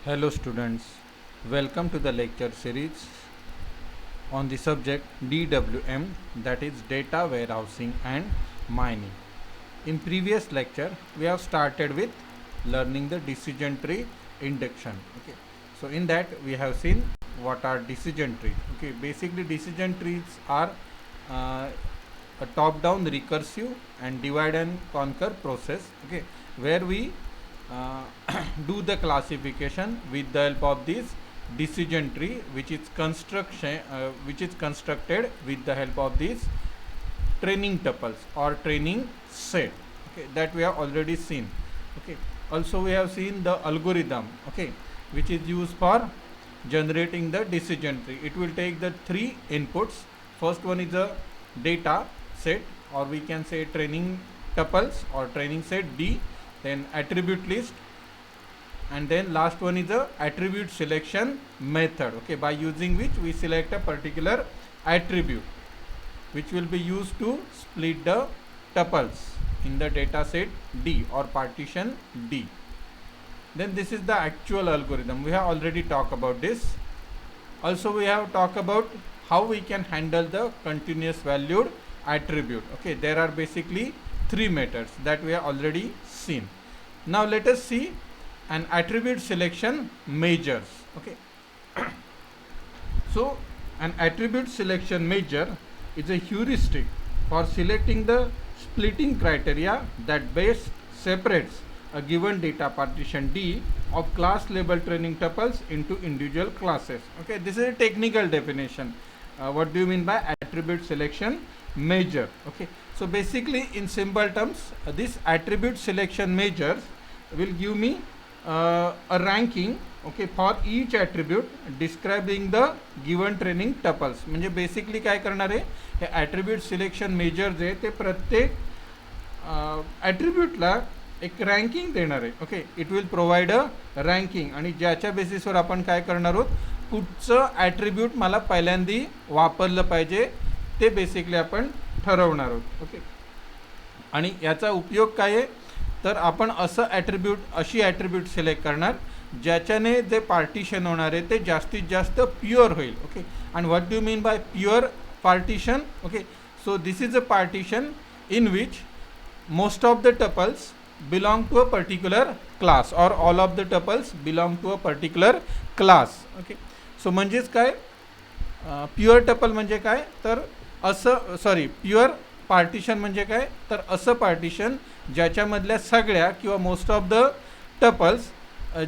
Hello students, welcome to the lecture series on the subject DWM, that is data warehousing and mining. In previous lecture we have started with learning the decision tree induction. Okay, so in that we have seen what are decision trees. Okay, basically decision trees are uh, a top down recursive and divide and conquer process, okay, where we uh, do the classification with the help of this decision tree, which is constructed with the help of these training tuples or training set, okay, that we have already seen. Okay, also we have seen the algorithm, okay, which is used for generating the decision tree. It will take the three inputs. First one is the data set, or we can say training tuples or training set D, then attribute list, and then last one is the attribute selection method, okay, by using which we select a particular attribute which will be used to split the tuples in the data set D or partition D. Then this is the actual algorithm. We have already talked about this. Also we have talked about how we can handle the continuous valued attribute. Okay, there are basically three methods that we have already seen. Now let us see an attribute selection measures. Okay, so an attribute selection measure is a heuristic for selecting the splitting criteria that best separates a given data partition D of class label training tuples into individual classes. Okay, this is a technical definition. What do you mean by attribute selection measure? Okay, so basically in simple terms, this attribute selection measures will give me a ranking, okay, for each attribute describing the given training tuples. म्हणजे basically काय करणार आहे, हे attribute selection major जे ते प्रत्येक ॲट्रिब्यूटला एक ranking देणार आहे. Okay, it will provide a ranking, आणि ज्याच्या बेसिसवर आपण काय करणार आहोत, कुठचं ॲट्रिब्यूट मला पहिल्यांदी वापरलं पाहिजे ते बेसिकली आपण ठरवणार आहोत. ओके, आणि याचा उपयोग काय आहे, तर आपण असं अशी ॲट्रिब्यूट सिलेक्ट करणार ज्याच्याने जे पार्टिशन होणार आहे ते जास्तीत जास्त प्युअर होईल. ओके, आणि what do mean by pure partition? Okay, so this is a partition in which most of the tuples belong to a particular class or all of the tuples belong to a particular class. Okay, so म्हणजेच काय, pure tuple म्हणजे काय, तर असं pure partition म्हणजे काय, तर असं पार्टिशन ज्याच्यामधल्या सगळ्या किंवा मोस्ट ऑफ द टपल्स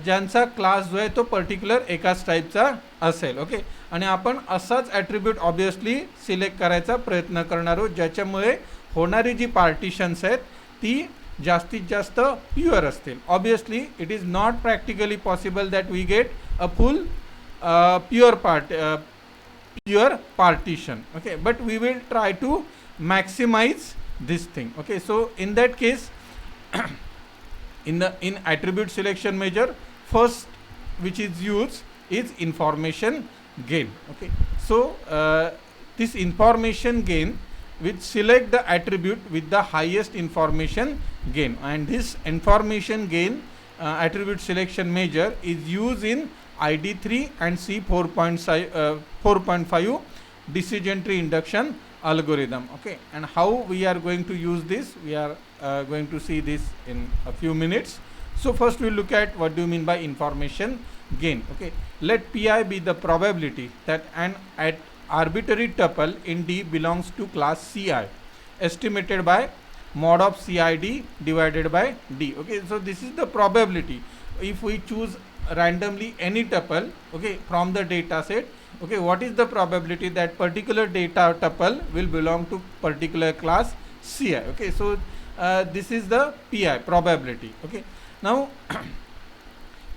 ज्यांचा क्लास जो आहे तो पर्टिक्युलर एकाच टाईपचा असेल. ओके, आणि आपण असाच ॲट्रिब्यूट ऑब्वियसली सिलेक्ट करायचा प्रयत्न करणार आहोत ज्याच्यामुळे होणारी जी पार्टिशन्स आहेत ती जास्तीत जास्त प्युअर असतील. Obviously it is not practically possible that we get a full pure partition. Okay, but we will try to maximize this thing. Okay, so in that case in attribute selection measure, first which is used is information gain. Okay, so this information gain will select the attribute with the highest information gain, and this information gain attribute selection measure is used in ID3 and C 4.5 decision tree induction algorithm. Okay, and how we are going to use this, we are going to see this in a few minutes. So first we look at what do you mean by information gain. Okay, let Pi be the probability that an arbitrary tuple in D belongs to class Ci, estimated by mod of CID divided by D. Okay, so this is the probability. If we choose randomly any tuple, okay, from the data set, okay, what is the probability that particular data tuple will belong to particular class Ci? Okay, so this is the Pi probability. Okay, now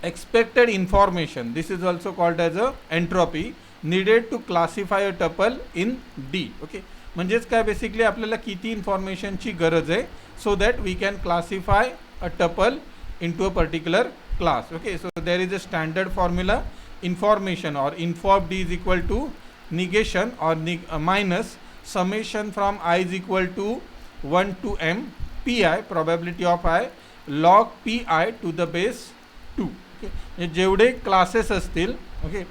expected information, this is also called as a entropy, needed to classify a tuple in D. Okay, म्हणजेच काय, basically आपल्याला किती इन्फॉर्मेशनची गरज आहे so that we can classify a tuple into a particular class. Okay, so there is a standard formula, information or info of D is equal to negation or minus summation from I is equal to 1 to m Pi, probability of I, log Pi to the base 2. Okay, जेवढे classes असतील okay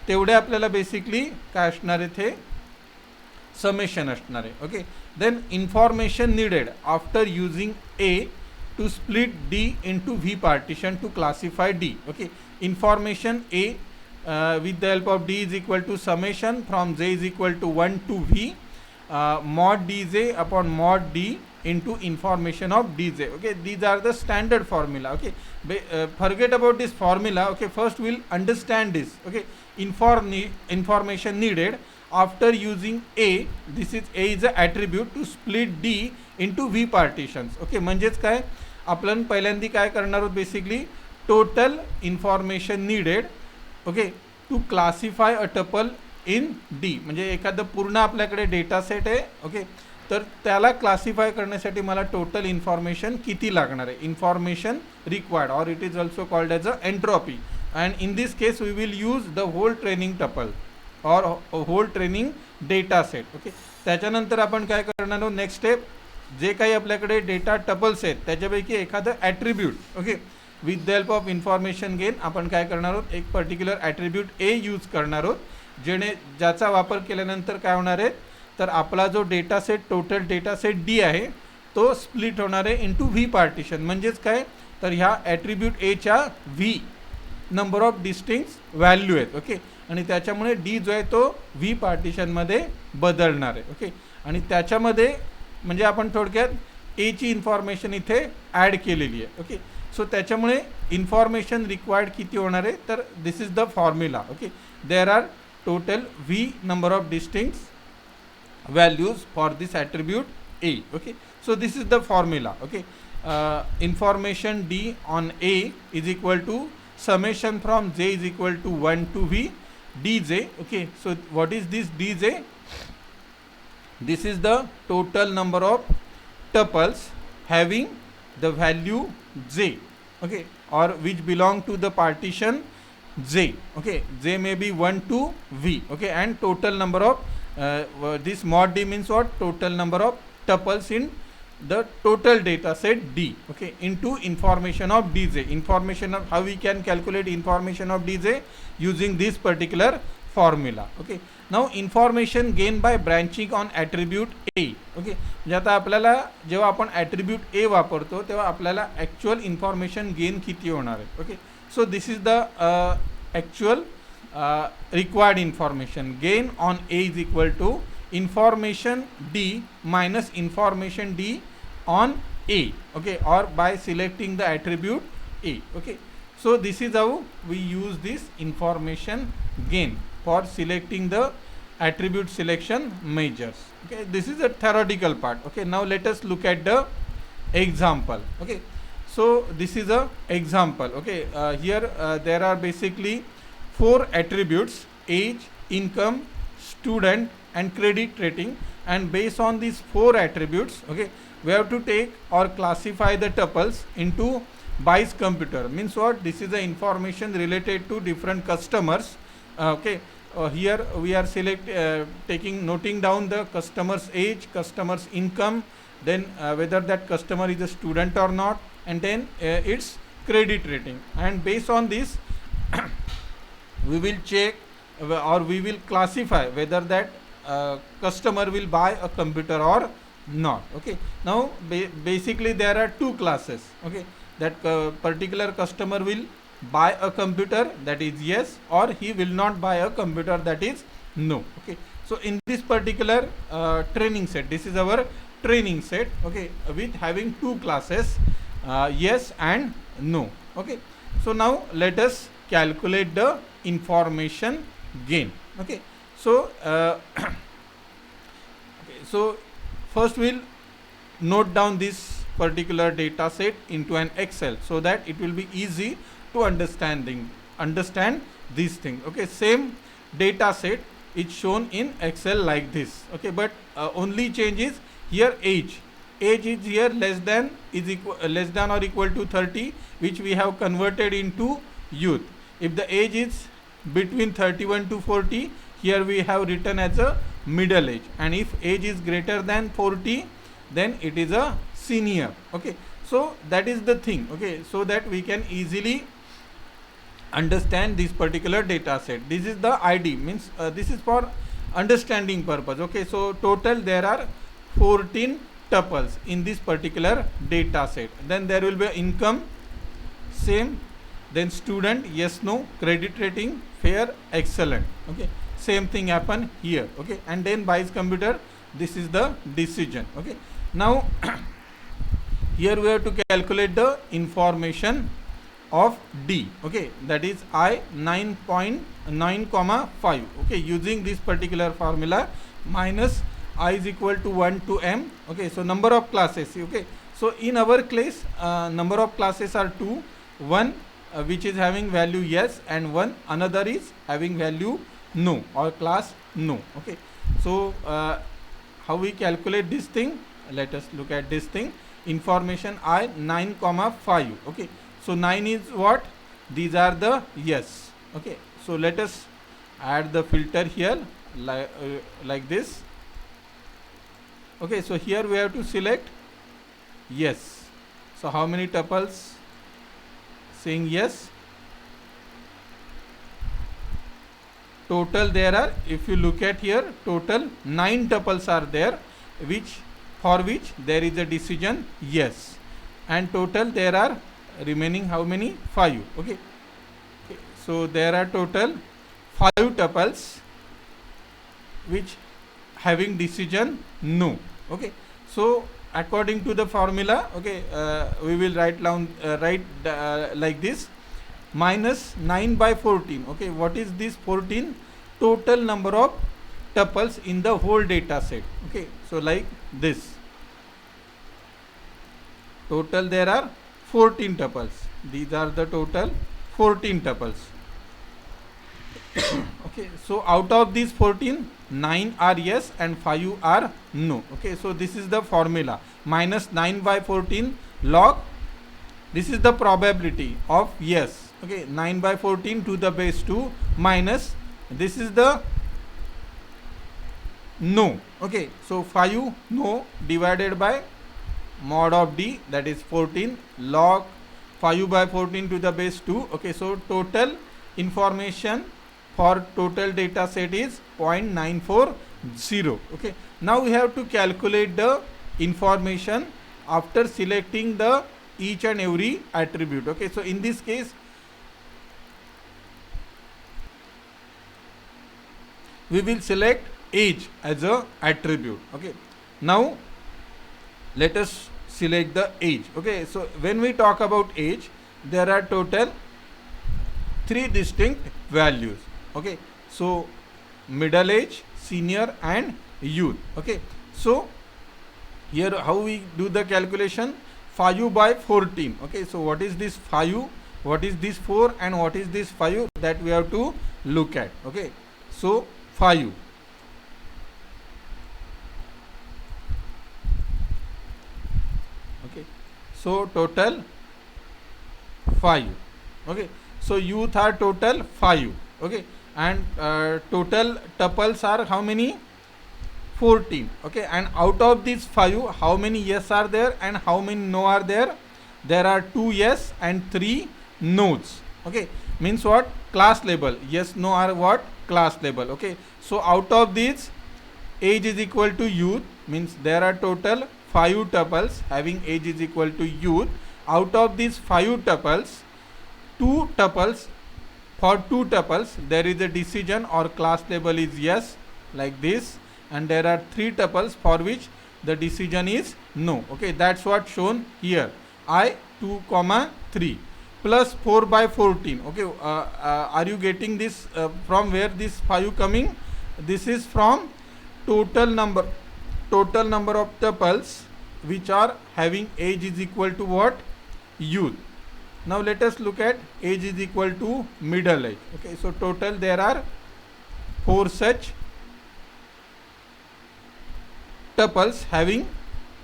तेवढे आपल्याला basically काय असणार आहे ते summation असणार आहे. Okay, then information needed after using A to split D into V partition to classify D. Okay, information A with the help of d is equal to summation from j is equal to 1 to v mod dj upon mod d into information of dj. Okay, these are the standard formula. Okay, forget about this formula. Okay, first we'll understand this. Okay, information needed after using a, this is a is a attribute to split d into v partitions. Okay, म्हणजेच काय आपण पहिल्यांदा काय करणार आहोत basically total information needed okay to classify a tuple in D. म्हणजे एखादं पूर्ण आपल्याकडे डेटा सेट आहे ओके तर त्याला क्लासिफाय करण्यासाठी मला टोटल इन्फॉर्मेशन किती लागणार आहे, information required or it is also called as a entropy. And in this case we will use the whole training tuple or whole training data set. Okay, त्याच्यानंतर आपण काय करणार आहोत नेक्स्ट स्टेप, जे काही आपल्याकडे डेटा टपल्स आहेत त्याच्यापैकी एखादं attribute okay with the help of information gain आपण काय करणार आहोत एक पर्टिक्युलर ॲट्रिब्यूट ए यूज करणार आहोत ज्याचा वापर केल्यानंतर काय होणार आहे तर आपला जो data set total data set D आहे तो स्प्लिट होणार आहे इंटू व्ही पार्टिशन. म्हणजेच काय तर ह्या ॲट्रिब्यूट एच्या V number of distinct value आहेत ओके आणि त्याच्यामुळे डी जो आहे तो व्ही पार्टिशनमध्ये बदलणार आहे. ओके, आणि त्याच्यामध्ये म्हणजे आपण थोडक्यात एची इन्फॉर्मेशन इथे ॲड केलेली आहे. ओके, सो त्याच्यामुळे इन्फॉर्मेशन रिक्वायर्ड किती होणार आहे तर this is the formula. Okay, there are total V number of distinct values for this attribute A. Okay, so this is the formula. Okay, information D on A is equal to summation from j is equal to 1 to v dj. Okay, so what is this dj? This is the total number of tuples having the value j okay or which belong to the partition j. Okay, j may be 1 to v. Okay, and total number of this mod d means what, total number of tuples in the total data set d okay into information of dj. Information of how we can calculate information of dj using this particular formula. Okay, now information gained by branching on attribute a. Okay, म्हणजे आता आपल्याला जेव्हा आपण attribute a वापरतो तेव्हा आपल्याला actual information gain किती होणार आहे. Okay, so this is the actual required information gain on a is equal to information d minus information d on a. Okay, or by selecting the attribute a. Okay, so this is how we use this information gain for selecting the attribute selection measures. Okay, this is a theoretical part. Okay, now let us look at the example. Okay, so this is a example. Okay, here there are basically 4 attributes: age, income, student and credit rating. And based on these 4 attributes okay we have to take or classify the tuples into Bayes computer. Means what, this is the information related to different customers. Okay, here we are noting down the customer's age, customer's income, then whether that customer is a student or not, and then its credit rating. And based on this we will check or we will classify whether that customer will buy a computer or not. Okay, now basically there are 2 classes. Okay, that particular customer will buy a computer, that is yes, or he will not buy a computer, that is no. Okay, so in this particular training set, this is our training set okay with having 2 classes yes and no. Okay, so now let us calculate the information gain. Okay, so okay, so first we'll note down this particular data set into an Excel so that it will be easy to understand this thing. Okay, same data set is shown in Excel like this. Okay, but only change is here age is here less than or equal to 30, which we have converted into youth. If the age is between 31 to 40, here we have written as a middle age, and if age is greater than 40 then it is a senior. Okay, so that is the thing. Okay, so that we can easily understand this particular data set. This is the ID, means this is for understanding purpose. Okay, so total there are 14 tuples in this particular data set. Then there will be income, same, then student, yes, no, credit rating, fair, excellent. Okay, same thing happen here. Okay, and then buys computer, this is the decision. Okay, now here we have to calculate the information of D. Okay, that is I 9.9, 5. Okay, using this particular formula, minus I is equal to 1 to M. Okay, so number of classes. Okay, so in our case, number of classes are 2. One which is having value yes, and one another is having value no, or class no. Okay, so how we calculate this thing? Let us look at this thing. Information I 9, 5. Okay, so 9 is what? These are the yes. Okay, so let us add the filter here like this. Okay, so here we have to select yes. So how many tuples saying yes? Total there are, if you look at here, total 9 tuples are there, for which there is a decision yes, and total there are remaining how many? 5. Okay, so there are total 5 tuples which having decision no. Okay, so according to the formula, okay, we will write down like this, minus 9 by 14. Okay, what is this 14? Total number of tuples in the whole data set. Okay, so like this, total there are 14 tuples. These are the total 14 tuples. Okay, so out of these 14, 9 are yes and 5 are no. Okay, so this is the formula, minus 9 by 14 log, this is the probability of yes. Okay, 9 by 14 to the base 2 minus, this is the no. Okay, so 5 no divided by mod of D, that is 14, log 5 by 14 to the base 2. Okay, so total information for total data set is 0.940. Okay, now we have to calculate the information after selecting the each and every attribute. Okay, so in this case we will select age as a attribute. Okay, now let us select the age. Okay, so when we talk about age, there are total 3 distinct values. Okay, so middle age, senior and youth. Okay, so here how we do the calculation? 5 by 14. Okay, so what is this 5, what is this 4, and what is this 5, that we have to look at. Okay, so 5. Okay, so total 5. Okay, so youth are total 5. Okay, and total tuples are how many? 14. Okay, and out of these 5, how many yes are there and how many no are there? There are 2 yes and 3 no's. Okay, means what? Class label. Yes, no are what? Class label. Okay, so out of these, age is equal to youth, means there are total 5 tuples having age is equal to youth. Out of these 5 tuples, 2 tuples, for 2 tuples there is a decision or class label is yes, like this, and there are 3 tuples for which the decision is no. Okay, that's what shown here. I 2, 3 plus 4 by 14. Okay, are you getting this from where this 5 coming? This is from total number of tuples which are having age is equal to what? Youth. Now let us look at age is equal to middle age. Okay, so total there are 4 such tuples having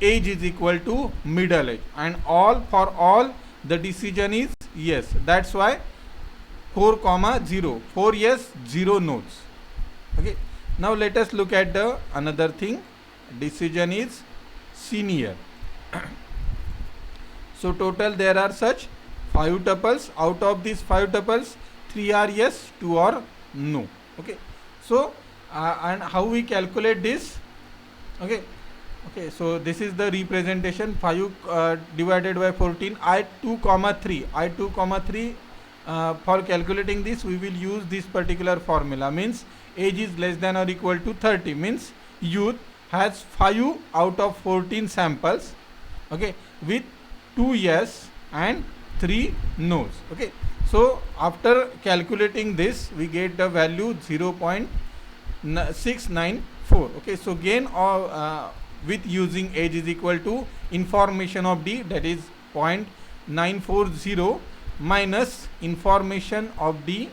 age is equal to middle age, and for all the decision is yes. That's why 4, 0. 4 yes, 0 no's. Okay, now let us look at the another thing. Decision is senior. So total there are such 5 tuples. Out of these 5 tuples, 3 are yes, 2 are no. Okay, so and how we calculate this? Okay, okay, so this is the representation. 5 divided by 14, I2 comma 3, I2 comma 3. For calculating this, we will use this particular formula. Means age is less than or equal to 30, means youth has 5 out of 14 samples, okay, with 2 yes and 3 no's. Okay, so after calculating this, we get the value 0.694. Okay, so gain of with using age is equal to information of D, that is 0.940 minus information of D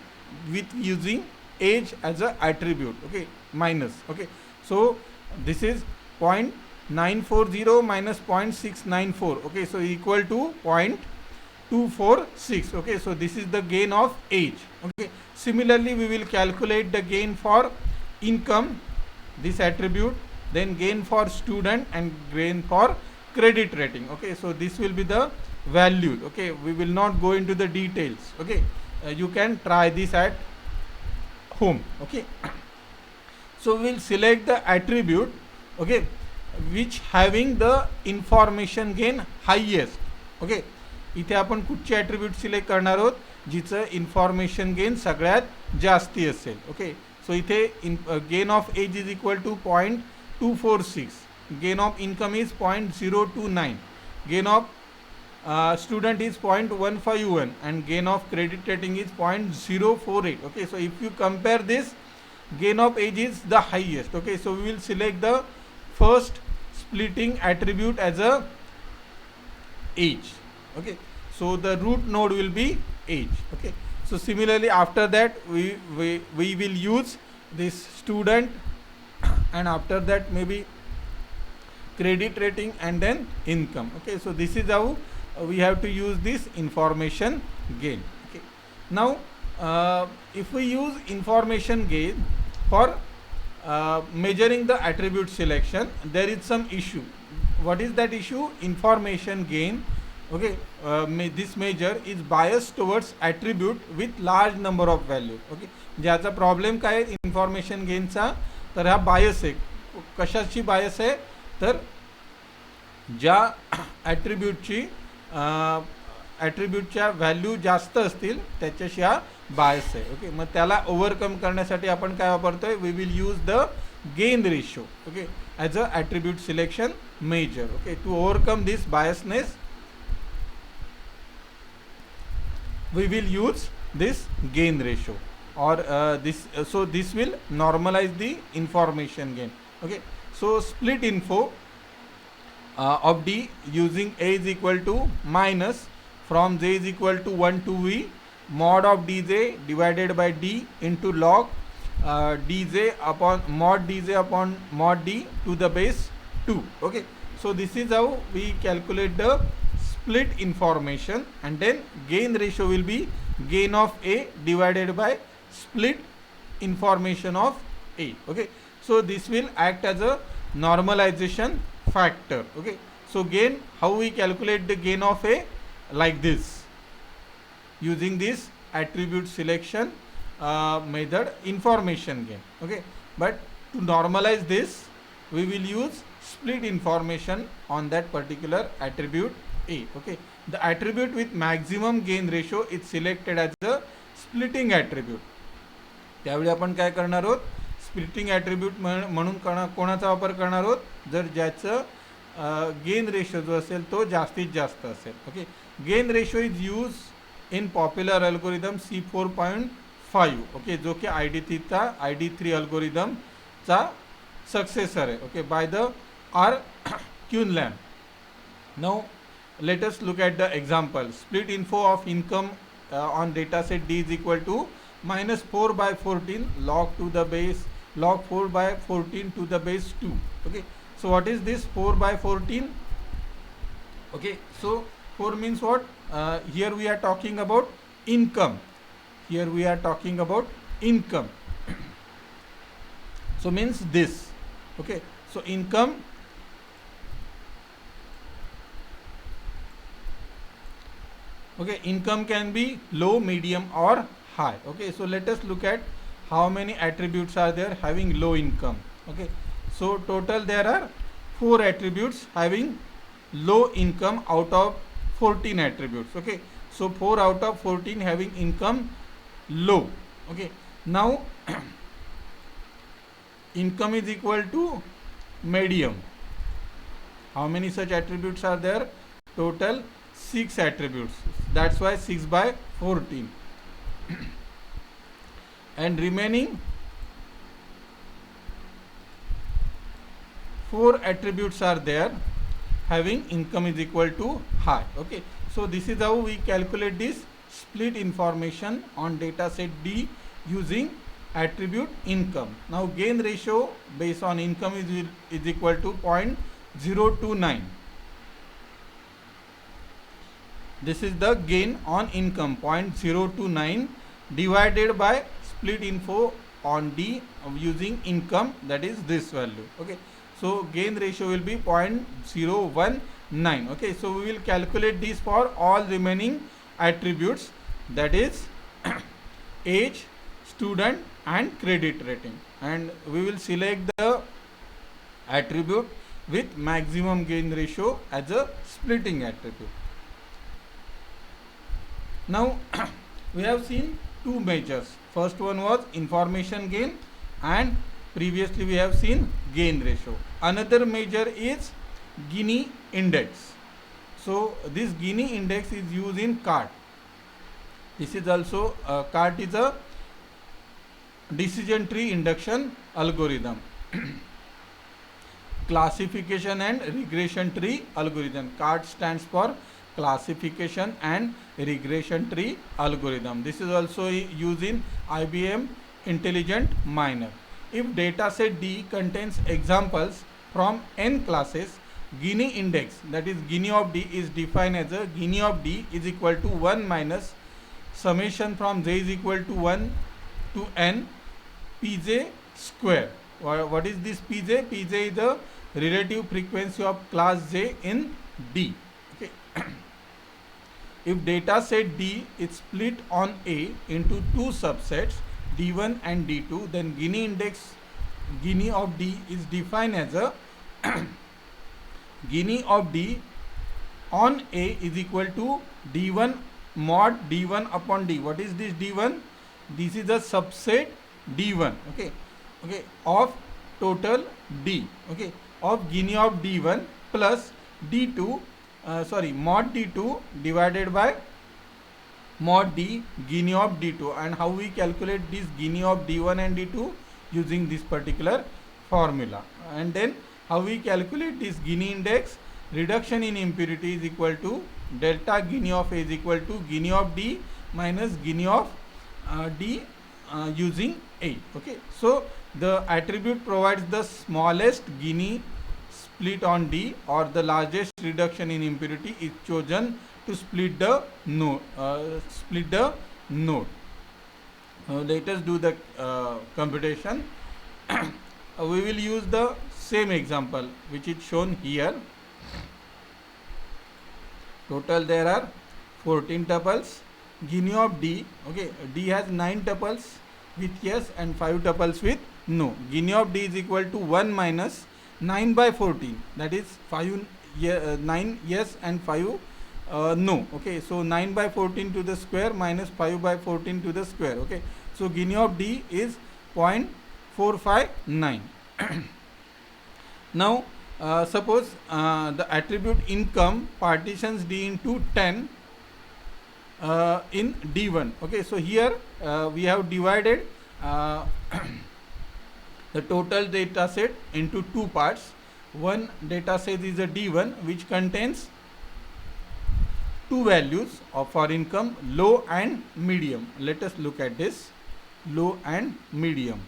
with using age as a attribute. Okay, minus. Okay, so this is 0.940 minus 0.694. Okay, so equal to 0.246. Okay, so this is the gain of age. Okay, similarly we will calculate the gain for income, this attribute, then gain for student and gain for credit rating. Okay, so this will be the values. Okay, we will not go into the details. Okay, you can try this at home. Okay, so we will select the attribute, okay, which having the information gain highest. Okay, इथे आपण कुठचे attribute select करणार आहोत जिचं information gain सगळ्यात जास्ती असेल. Okay, so इथे gain of age is equal to 0.246, gain of income is 0.029, gain of student is 0.151 and gain of credit rating is 0.048. Okay, so if you compare this, gain of age is the highest. Okay, so we will select the first splitting attribute as a age. Okay, so the root node will be age. Okay, so similarly after that we will use this student and after that maybe credit rating and then income. Okay, so this is how we have to use this information gain. Okay, now if we use information gain for measuring the attribute selection, there is some issue. What is that issue? Information gain, okay, this measure is biased towards attribute with large number of value. Okay, ज्याचा problem काय आहे information गेनचा, तर हा बायस आहे. कशाची बायस आहे, तर ज्या ॲट्रिब्यूटच्या व्हॅल्यू जास्त असतील त्याच्याशी हा बायस आहे. ओके, मग त्याला ओव्हरकम करण्यासाठी आपण काय वापरतोय, we will use the gain ratio. Okay, as a attribute selection measure. Okay, to overcome this biasness we will use this gain ratio or this will normalize the information gain. Okay, so split info of D using A is equal to minus from J is equal to 1 to V mod of Dj divided by D into log Dj upon mod D to the base 2. Okay, so this is how we calculate the split information, and then gain ratio will be gain of A divided by split information of A. Okay, so this will act as a normalization factor. Okay, so gain, how we calculate the gain of A? Like this, using this attribute selection method, information gain. Okay, but to normalize this we will use split information on that particular attribute A. Okay, the attribute with maximum gain ratio is selected as a splitting attribute. त्यावेळी आपण काय करणार आहोत, splitting attribute म्हणून कोणाचा वापर करणार आहोत, जर ज्याचं गेन रेशो जो असेल तो जास्तीत जास्त असेल. Okay, gain ratio is use in popular algorithm C4.5. Okay, जो की ID3 अल्गोरिदमचा सक्सेसर आहे. Okay, by the R. Kuhnlein. Now let us look at the example. Split info of income on data set D is equal to minus 4 by 14 log 4 by 14 to the base 2. Okay, so what is this 4 by 14? Okay, so 4 means what? Here we are talking about income. So means this. Okay, so income. Okay, income can be low, medium or high. Okay, so let us look at how many attributes are there having low income. Okay, so total there are 4 attributes having low income out of 14 attributes. Okay, so 4 out of 14 having income low. Okay, now income is equal to medium. How many such attributes are there? Total 6 attributes. That's why 6 by 14. And remaining 4 attributes are there having income is equal to high. Okay, so this is how we calculate this split information on data set D using attribute income. Now gain ratio based on income is equal to 0.029. This is the gain on income, 0.029 divided by split info on D using income, that is this value. Okay, so gain ratio will be 0.019. Okay, so we will calculate this for all remaining attributes, that is age, student and credit rating, and we will select the attribute with maximum gain ratio as a splitting attribute. Now we have seen two measures. First one was information gain, and previously we have seen gain ratio. Another measure is Gini index. So this Gini index is used in CART. This is also CART is a decision tree induction algorithm. Classification and regression tree algorithm. CART stands for classification and regression tree algorithm. This is also used in IBM Intelligent Miner. If dataset D contains examples from n classes, Gini index, that is Gini of D, is defined as a Gini of D is equal to 1 minus summation from j is equal to 1 to n pj square. What is this pj? Pj is the relative frequency of class j in D. Okay. If data set D is split on A into two subsets D1 and D2, then Gini index, Gini of D is defined as a Gini of D on A is equal to D1 mod D1 upon D. What is this D1? This is a subset D1, okay, of total D, okay, of Gini of D1 plus D2, mod D2 divided by mod D Gini of D2. And how we calculate this Gini of D1 and D2? Using this particular formula. And then how we calculate this Gini index? Reduction in impurity is equal to delta Gini of A is equal to Gini of D minus Gini of D using A. Okay, so the attribute provides the smallest Gini split on D, or the largest reduction in impurity is chosen to split the node. Let us do the computation. We will use the same example which is shown here. Total there are 14 tuples. Gini of D, okay, D has 9 tuples with yes and 5 tuples with no. Gini of D is equal to 1 minus 9 by 14, that is 9 yes and 5 no. Okay, so 9 by 14 to the square minus 5 by 14 to the square. Okay, so Gini of D is 0.459. Now suppose the attribute income partitions D into 10 in D1. Okay, so here we have divided the total data set into two parts. One data set is a D1 which contains two values of for income, low and medium. Let us look at this, low and medium.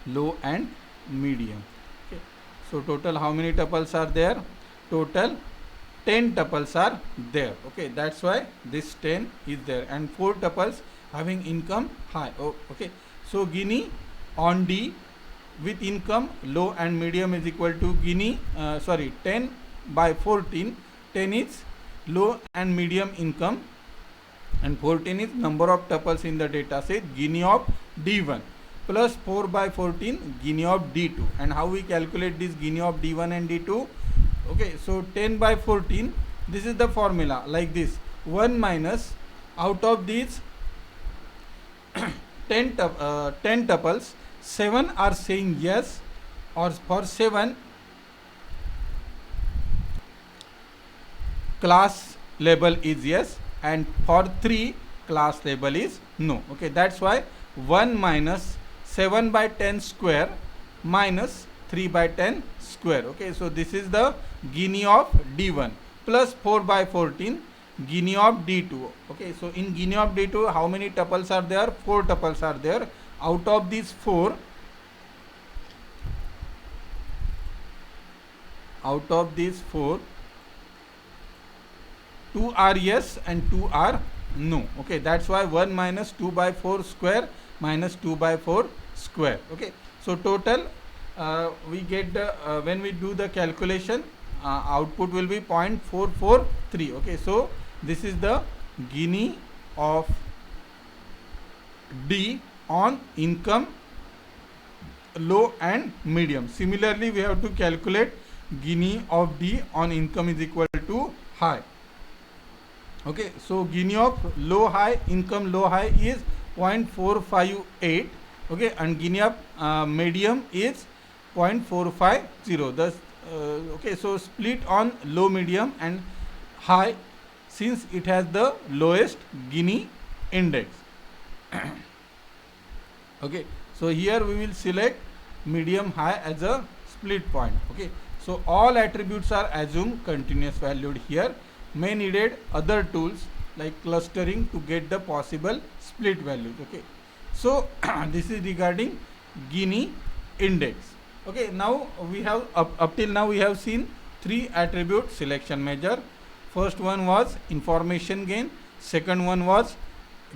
Low and medium. Okay, so total how many tuples are there? Total 10 tuples are there. Okay, that's why this 10 is there, and 4 tuples having income high. Oh, okay, so Gini on D with income low and medium is equal to Gini 10 by 14. 10 is low and medium income, and 14 is number of tuples in the data set Gini of D1 plus 4 by 14 Gini of D2. And how we calculate this Gini of D1 and D2? Okay, so 10 by 14, this is the formula like this: 1 minus, out of these 10 tuples, 7 are saying yes, or for 7 class label is yes, and for 3 class label is no. Okay, that's why 1 minus 7 by 10 square minus 3 by 10 square. Okay, so this is the Gini of D1 plus 4 by 14 Gini of D2. Okay, so in Gini of D2, how many tuples are there? 4 tuples are there. Out of these 4, out of these 4, 2 are yes and 2 are no. Okay, that's why 1 minus 2 by 4 square minus 2 by 4 square. Okay, so total we get the when we do the calculation, output will be 0.443. Okay, so this is the Gini of D on income, low and medium. Similarly, we have to calculate Gini of D on income is equal to high. Okay, so Gini of low high, income low high is 0.458. Okay, and Gini of medium is 0.450. Thus, okay, so split on low, medium and high, since it has the lowest Gini index. Okay, so here we will select medium high as a split point. Okay, so all attributes are assumed continuous valued here. May needed other tools like clustering to get the possible split values. Okay, so this is regarding Gini index. Okay, now we have up till now we have seen 3 attribute selection measure. First one was information gain, second one was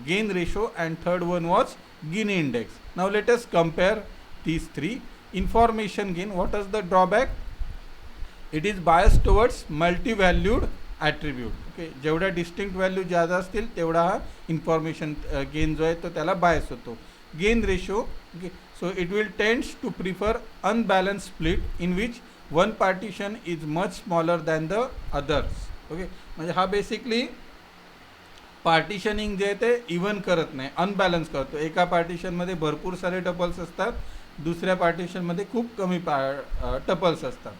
gain ratio, and third one was Gini index. Now let us compare these 3. Information gain, what is the drawback? It is biased towards multi-valued attribute. Okay, जेवढ्या distinct value ज्यादा असतील तेवढा हा information gain जो आहे तो त्याला bias होतो. Gain ratio, okay, so it will tends to prefer unbalance split in which one partition is much smaller than the others. Okay, म्हणजे हा बेसिकली पार्टिशनिंग जे आहे ते इवन करत नाही, अनबॅलन्स करतो. एका पार्टिशनमध्ये भरपूर सारे टपल्स असतात, दुसऱ्या पार्टिशनमध्ये खूप कमी टपल्स असतात.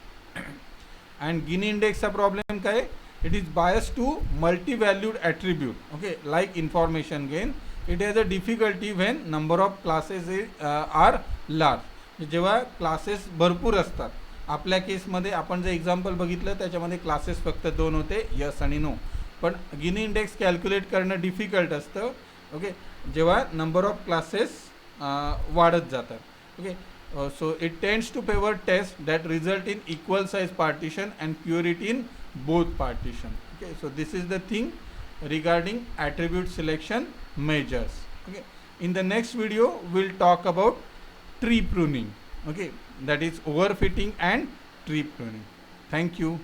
अँड गिनी इंडेक्सचा प्रॉब्लेम काय? It is bias to multi-valued attribute. Okay, like information gain. It has a difficulty when number of classes are large. जेव्हा क्लासेस भरपूर असतात, आपल्या केसमध्ये आपण जे एक्झाम्पल बघितलं त्याच्यामध्ये क्लासेस फक्त 2 होते, यस आणि नो. पण गिनी इंडेक्स कॅल्क्युलेट करणं डिफिकल्ट असतं. ओके, जेव्हा नंबर ऑफ क्लासेस वाढत जातात. Okay, so it tends to favor tests that result in equal size partition and purity in both partition. Okay, so this is the thing regarding attribute selection measures. Okay, in the next video we'll talk about tree pruning. Okay, that is overfitting and tree pruning. Thank you.